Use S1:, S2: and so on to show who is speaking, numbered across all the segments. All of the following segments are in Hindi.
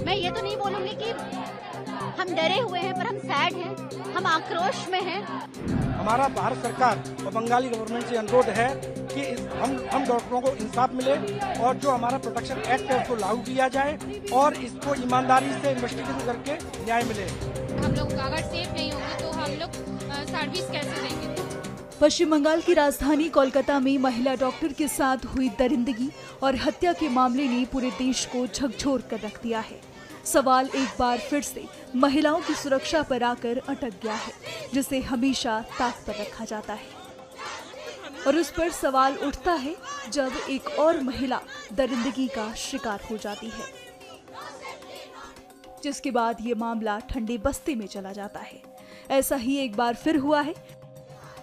S1: मैं ये तो नहीं बोलूंगी कि हम डरे हुए हैं, पर हम सैड हैं, हम आक्रोश में हैं।
S2: हमारा भारत सरकार और बंगाली गवर्नमेंट से अनुरोध है कि हम डॉक्टरों को इंसाफ मिले और जो हमारा प्रोटेक्शन एक्ट है उसको लागू किया जाए और इसको ईमानदारी से इन्वेस्टिगेशन करके न्याय मिले।
S3: हम लोग अगर सेफ नहीं होंगे तो हम लोग सर्विस कैसे देंगे?
S4: पश्चिम बंगाल की राजधानी कोलकाता में महिला डॉक्टर के साथ हुई दरिंदगी और हत्या के मामले ने पूरे देश को झकझोर कर रख दिया है। सवाल एक बार फिर से महिलाओं की सुरक्षा पर आकर अटक गया है, जिसे हमेशा ताक पर रखा जाता है। और उस पर सवाल उठता है जब एक और महिला दरिंदगी का शिकार हो जाती है, जिसके बाद ये मामला ठंडे बस्ते में चला जाता है। ऐसा ही एक बार फिर हुआ है।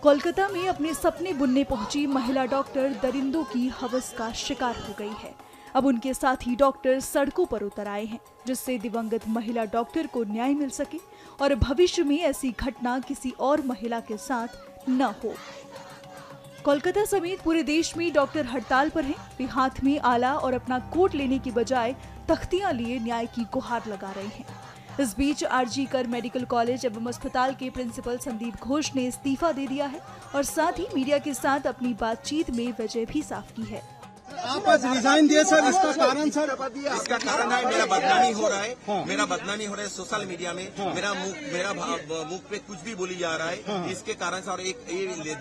S4: कोलकाता में अपने सपने बुनने पहुंची महिला डॉक्टर दरिंदों की हवस का शिकार हो गई है। अब उनके साथी डॉक्टर सड़कों पर उतर आए हैं, जिससे दिवंगत महिला डॉक्टर को न्याय मिल सके और भविष्य में ऐसी घटना किसी और महिला के साथ न हो। कोलकाता समेत पूरे देश में डॉक्टर हड़ताल पर हैं। वे हाथ में आला और अपना कोट लेने की बजाय तख्तियां लिए न्याय की गुहार लगा रहे हैं। इस बीच आरजी कर मेडिकल कॉलेज एवं अस्पताल के प्रिंसिपल संदीप घोष ने इस्तीफा दे दिया है और साथ ही मीडिया के साथ अपनी बातचीत में वजह भी साफ की है।
S5: आप आज रिजाइन दिए सर, इसका कारण सर?
S6: इसका कारण है मेरा बदनामी हो रहा है। हाँ। मेरा बदनामी हो रहा है सोशल मीडिया में। हाँ। मेरा मुख पे कुछ भी बोली जा रहा है। हाँ। इसके कारण से और एक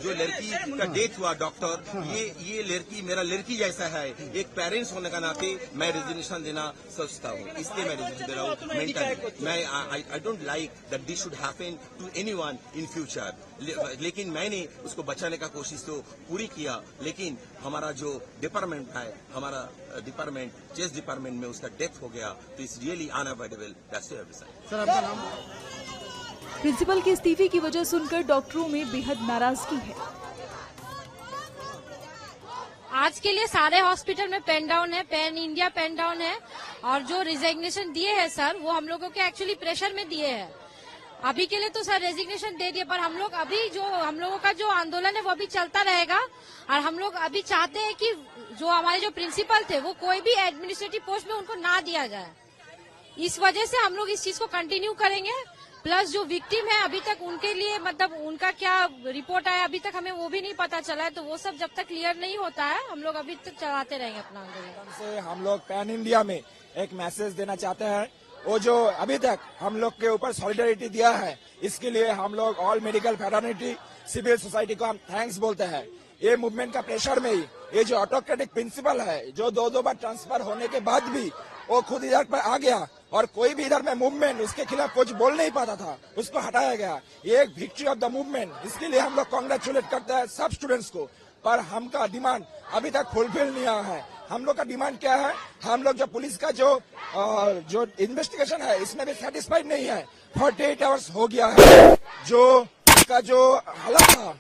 S6: जो लड़की का डेथ हुआ डॉक्टर, हाँ। ये लड़की मेरा लड़की जैसा है। एक पेरेंट्स होने का नाते मैं रेजिग्नेशन देना सोचता हूँ, इसलिए मैं रेजिग्नेशन दे रहा हूँ। मेंटली मैं I don't like that this should happen to anyone in future. लेकिन मैंने उसको बचाने का कोशिश तो पूरी किया, लेकिन हमारा जो डिपार्टमेंट है, हमारा डिपार्टमेंट चेस्ट डिपार्टमेंट में उसका डेथ हो गया, तो it's really unavoidable. That's why.
S5: Sir आपका नाम?
S4: प्रिंसिपल के इस्तीफे की वजह सुनकर डॉक्टरों में बेहद नाराजगी है।
S3: आज के लिए सारे हॉस्पिटल में पेन डाउन है, पैन इंडिया पेन डाउन है, और जो रिजिग्नेशन दिए हैं सर, वो हम लोगों के एक्चुअली प्रेशर में दिए हैं। अभी के लिए तो सर रेजिग्नेशन दे दिए, पर हम लोग अभी जो हम लोगों का जो आंदोलन है वो अभी चलता रहेगा। और हम लोग अभी चाहते हैं कि जो हमारे जो प्रिंसिपल थे वो कोई भी एडमिनिस्ट्रेटिव पोस्ट में उनको ना दिया जाए। इस वजह से हम लोग इस चीज को कंटिन्यू करेंगे। प्लस जो विक्टिम है अभी तक उनके लिए मतलब उनका क्या रिपोर्ट आया अभी तक हमें वो भी नहीं पता चला है, तो वो सब जब तक क्लियर नहीं होता है हम लोग अभी तक चलाते रहेंगे अपना आंदोलन।
S2: से हम लोग पैन इंडिया में एक मैसेज देना चाहते हैं। वो जो अभी तक हम लोग के ऊपर सॉलिडरिटी दिया है, इसके लिए हम लोग all medical fraternity civil society को हम थैंक्स बोलते हैं। ये मूवमेंट का प्रेशर में ही ये जो ऑटोक्रेटिक प्रिंसिपल है, जो दो बार ट्रांसफर होने के बाद भी वो खुद इधर पर आ गया और कोई भी इधर में मूवमेंट उसके खिलाफ कुछ बोल नहीं पाता था, उसको हटाया गया। ये एक विक्ट्री ऑफ द मूवमेंट। इसके लिए हम लोग कॉन्ग्रेचुलेट करते हैं सब स्टूडेंट्स को। पर हमका डिमांड अभी तक फुलफिल नहीं हुआ है। हम लोग का डिमांड क्या है? हम लोग जो पुलिस का जो इन्वेस्टिगेशन है इसमें भी सेटिस्फाइड नहीं है। 48 आवर्स हो गया है, जो इसका जो हालत था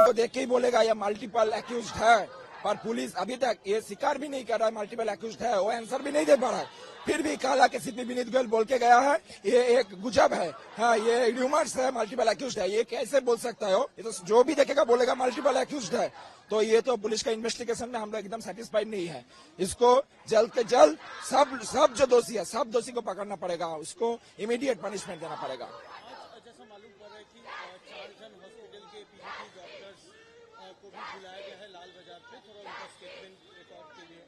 S2: को देख के ही बोलेगा ये मल्टीपल एक्यूज्ड है, पर पुलिस अभी तक ये स्वीकार भी नहीं कर रहा है मल्टीपल एक्यूज्ड है, वो आंसर भी नहीं दे पा रहा है। फिर भी काला के सीपी विनीत गोयल बोल के गया है ये एक गुजब है, हाँ ये र्यूमर्स है, मल्टीपल एक्यूज्ड है। ये कैसे बोल सकता है? ये तो जो भी देखेगा बोलेगा मल्टीपल एक्यूज्ड है। तो ये तो पुलिस का इन्वेस्टिगेशन में हम लोग एकदम सेटिस्फाइड नहीं है। इसको जल्द के जल्द सब जो दोषी है सब दोषी को पकड़ना पड़ेगा, उसको इमीडिएट पनिशमेंट देना पड़ेगा।
S5: जैसा मालूम पड़ रहा है कि 4 जन हॉस्पिटल के पीजीटी डॉक्टर्स को भी बुलाया गया है लाल बाजार पे, थोड़ा उनका स्टेटमेंट रिकॉर्ड के लिए।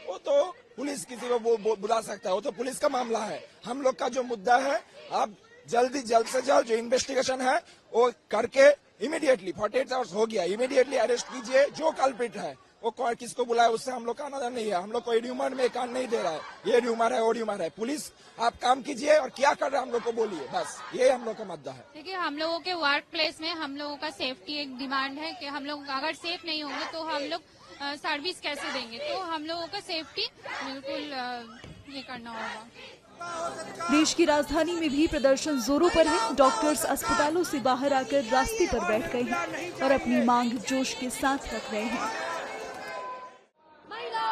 S2: वो तो पुलिस किसी को बुला सकता है, वो तो पुलिस का मामला है। हम लोग का जो मुद्दा है, आप जल्द से जल्द जो इन्वेस्टिगेशन है वो करके इमीडिएटली 48 आवर्स हो गया, इमीडिएटली अरेस्ट कीजिए जो कल्प्रिट है। वो किसको बुलाया उससे हम लोग का आनंद नहीं है। हम लोग कोई र्यूमर में कान नहीं दे रहा है, ये र्यूमर है वो र्यूमर है। पुलिस आप काम कीजिए और क्या कर रहे हैं हम लोग को बोलिए, बस ये हम लोग का मुद्दा है।
S3: देखिए हम लोगों के वर्क प्लेस में हम लोगों का सेफ्टी एक डिमांड है कि हम लोग अगर सेफ नहीं होंगे तो हम लोग सर्विस कैसे देंगे, तो हम लोगों का सेफ्टी बिल्कुल ये करना होगा।
S4: देश की राजधानी में भी प्रदर्शन जोरों पर है। डॉक्टर्स अस्पतालों से बाहर आकर रास्ते पर बैठ गए हैं और अपनी मांग जोश के साथ रख रहे हैं।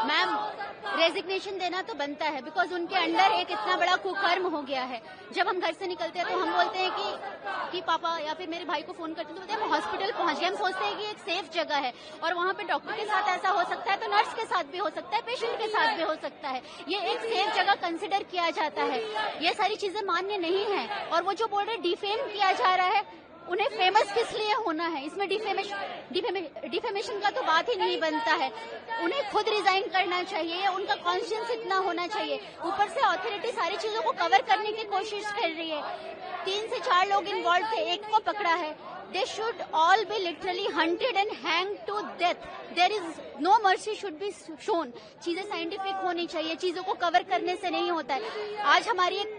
S1: मैम रेजिग्नेशन देना तो बनता है, बिकॉज उनके अंडर एक इतना बड़ा कुकर्म हो गया है। जब हम घर से निकलते हैं तो हम बोलते हैं कि पापा या फिर मेरे भाई को फोन करते हैं तो बोलते हैं हम हॉस्पिटल पहुंच गए। हम सोचते हैं कि एक सेफ जगह है और वहां पे डॉक्टर के साथ ऐसा हो सकता है तो नर्स के साथ भी हो सकता है, पेशेंट के साथ भी हो सकता है। ये एक सेफ जगह कंसिडर किया जाता है। ये सारी चीजें मान्य नहीं है। और वो जो बोल रहे डिफेम किया जा रहा है, उन्हें फेमस किस लिए होना है? इसमें डिफेमेशन का तो बात ही नहीं बनता है। उन्हें खुद रिजाइन करना चाहिए, उनका कॉन्शियंस इतना होना चाहिए। ऊपर से अथॉरिटी सारी चीजों को कवर करने की कोशिश कर रही है। 3 से 4 लोग इन्वॉल्व थे, एक को पकड़ा है। They should all be literally hunted and hanged to death. There is no mercy should be shown. चीजें साइंटिफिक होनी चाहिए, चीजों को कवर करने से नहीं होता है। आज हमारी एक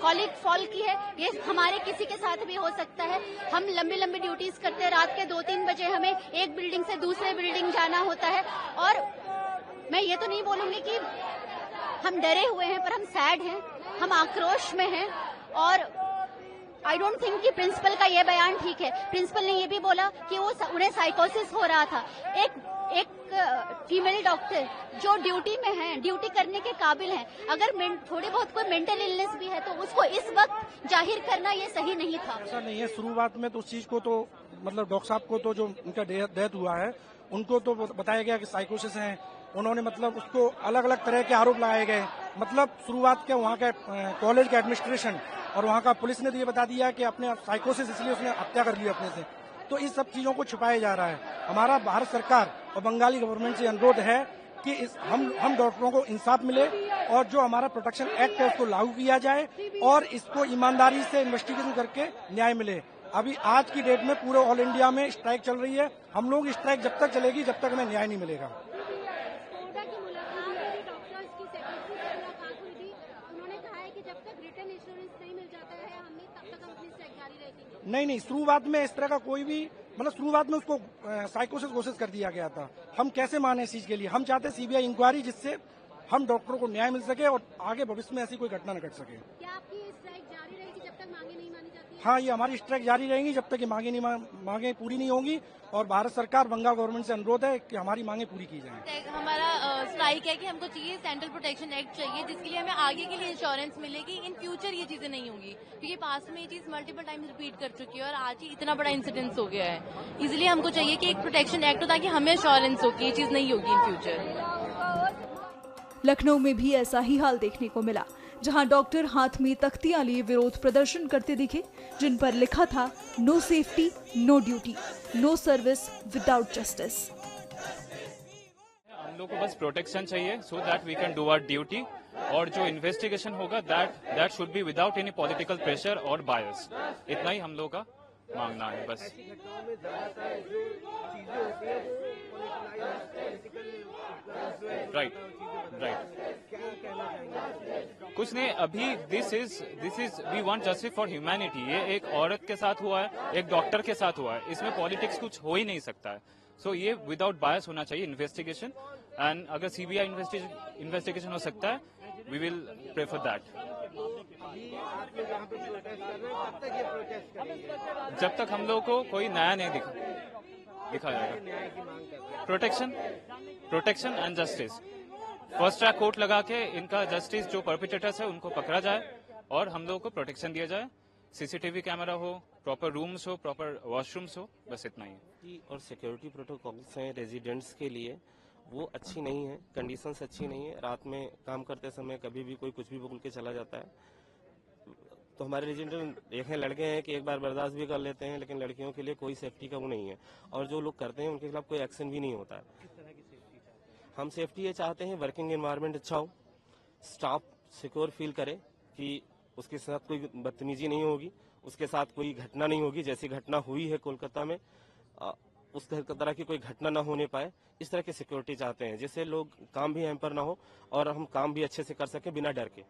S1: कॉलीग फॉल की है, ये हमारे किसी के साथ भी हो सकता है। हम लंबी लंबी ड्यूटीज करते हैं, रात के 2-3 बजे हमें एक बिल्डिंग से दूसरे बिल्डिंग जाना होता है। और मैं ये तो नहीं बोलूंगी कि हम डरे हुए हैं, पर हम सैड हैं, हम आक्रोश में हैं। और आई डोंट थिंक कि प्रिंसिपल का ये बयान ठीक है। प्रिंसिपल ने ये भी बोला कि वो उन्हें साइकोसिस हो रहा था। एक फीमेल डॉक्टर जो ड्यूटी में है, ड्यूटी करने के काबिल है, अगर थोड़ी बहुत कोई मेंटल इलनेस भी है तो उसको इस वक्त जाहिर करना ये सही नहीं था।
S7: ऐसा नहीं है, शुरुआत में तो उस चीज को तो मतलब डॉक्टर साहब को तो जो उनका डेथ हुआ है उनको तो बताया गया कि साइकोसिस है। उन्होंने मतलब उसको अलग अलग तरह के आरोप लगाए गए। मतलब शुरुआत के वहाँ के कॉलेज के एडमिनिस्ट्रेशन और वहाँ का पुलिस ने तो ये बता दिया कि अपने साइकोसिस इसलिए उसने हत्या कर ली अपने से। तो इस सब चीजों को छुपाया जा रहा है। हमारा भारत सरकार और बंगाली गवर्नमेंट से अनुरोध है कि हम डॉक्टरों को इंसाफ मिले और जो हमारा प्रोटेक्शन एक्ट है उसको लागू किया जाए और इसको ईमानदारी से इन्वेस्टिगेशन करके न्याय मिले। अभी आज की डेट में पूरे ऑल इंडिया में स्ट्राइक चल रही है। हम लोग स्ट्राइक जब तक चलेगी जब तक हमें न्याय नहीं मिलेगा। नहीं, शुरुआत में इस तरह का कोई भी मतलब शुरुआत में उसको साइकोसिस घोषित कर दिया गया था। हम कैसे माने इस चीज के लिए? हम चाहते सीबीआई इंक्वायरी जिससे हम डॉक्टरों को न्याय मिल सके और आगे भविष्य में ऐसी कोई घटना न घट सके।
S1: क्या आपकी स्ट्राइक जारी रहेगी जब तक मांगे नहीं मानी जाती?
S7: हाँ, ये हमारी स्ट्राइक जारी रहेगी जब तक ये मांगे पूरी नहीं होंगी। और भारत सरकार बंगाल गवर्नमेंट से अनुरोध है कि हमारी मांगे पूरी की जाए।
S8: हमारा स्ट्राइक है कि हमको चाहिए सेंट्रल प्रोटेक्शन एक्ट चाहिए, जिसके लिए हमें आगे के लिए इंश्योरेंस मिलेगी। इन फ्यूचर ये चीजें नहीं होंगी, क्योंकि पास्ट में ये चीज मल्टीपल टाइम रिपीट कर चुकी है और आज ही इतना बड़ा इंसिडेंस हो गया है। इसलिए हमको चाहिए कि एक प्रोटेक्शन एक्ट हो ताकि हमें इंश्योरेंस हो कि ये चीज नहीं होगी इन फ्यूचर।
S4: लखनऊ में भी ऐसा ही हाल देखने को मिला, जहां डॉक्टर हाथ में तख्तियां लिए विरोध प्रदर्शन करते दिखे, जिन पर लिखा था no safety, no duty, no service without justice.
S9: हम लोग को बस प्रोटेक्शन चाहिए so that we can do our duty, और जो इन्वेस्टिगेशन होगा that should be without any political pressure और बायस। इतना ही हम लोग का मांगना है बस। राइट। कुछ नहीं, अभी this is we want justice for humanity. ये एक औरत के साथ हुआ है, एक डॉक्टर के साथ हुआ है, इसमें पॉलिटिक्स कुछ हो ही नहीं सकता है। सो ये विदाउट बायस होना चाहिए इन्वेस्टिगेशन। एंड अगर सीबीआई इन्वेस्टिगेशन हो सकता है, वी विल प्रेफर दैट। जब तक हम लोग को कोई नया नहीं दिखा जाएगा। Protection and justice. First track court लगा के इनका जस्टिस, जो परपिटेटर्स है उनको पकड़ा जाए और हम लोग को प्रोटेक्शन दिया जाए। सीसीटीवी कैमरा हो, प्रॉपर रूम्स हो, प्रॉपर वॉशरूम्स हो, बस इतना ही।
S10: और सिक्योरिटी प्रोटोकॉल्स हैं रेजिडेंट्स के लिए, वो अच्छी नहीं है, कंडीशंस अच्छी नहीं है। रात में काम करते समय कभी भी कोई कुछ भी बोल के चला जाता है। तो हमारे रेजिडेंट देखें, लड़के हैं कि एक बार बर्दाश्त भी कर लेते हैं, लेकिन लड़कियों के लिए कोई सेफ्टी का वो नहीं है और जो लोग करते हैं उनके खिलाफ कोई एक्शन भी नहीं होता है। हम सेफ्टी ये चाहते हैं, वर्किंग एनवायरनमेंट अच्छा हो, स्टाफ सिक्योर फील करे कि उसके साथ कोई बदतमीजी नहीं होगी, उसके साथ कोई घटना नहीं होगी। जैसी घटना हुई है कोलकाता में, उस तरह की कोई घटना ना होने पाए, इस तरह की सिक्योरिटी चाहते हैं, जिससे लोग काम भी हैम्पर ना हो और हम काम भी अच्छे से कर सकें बिना डर के।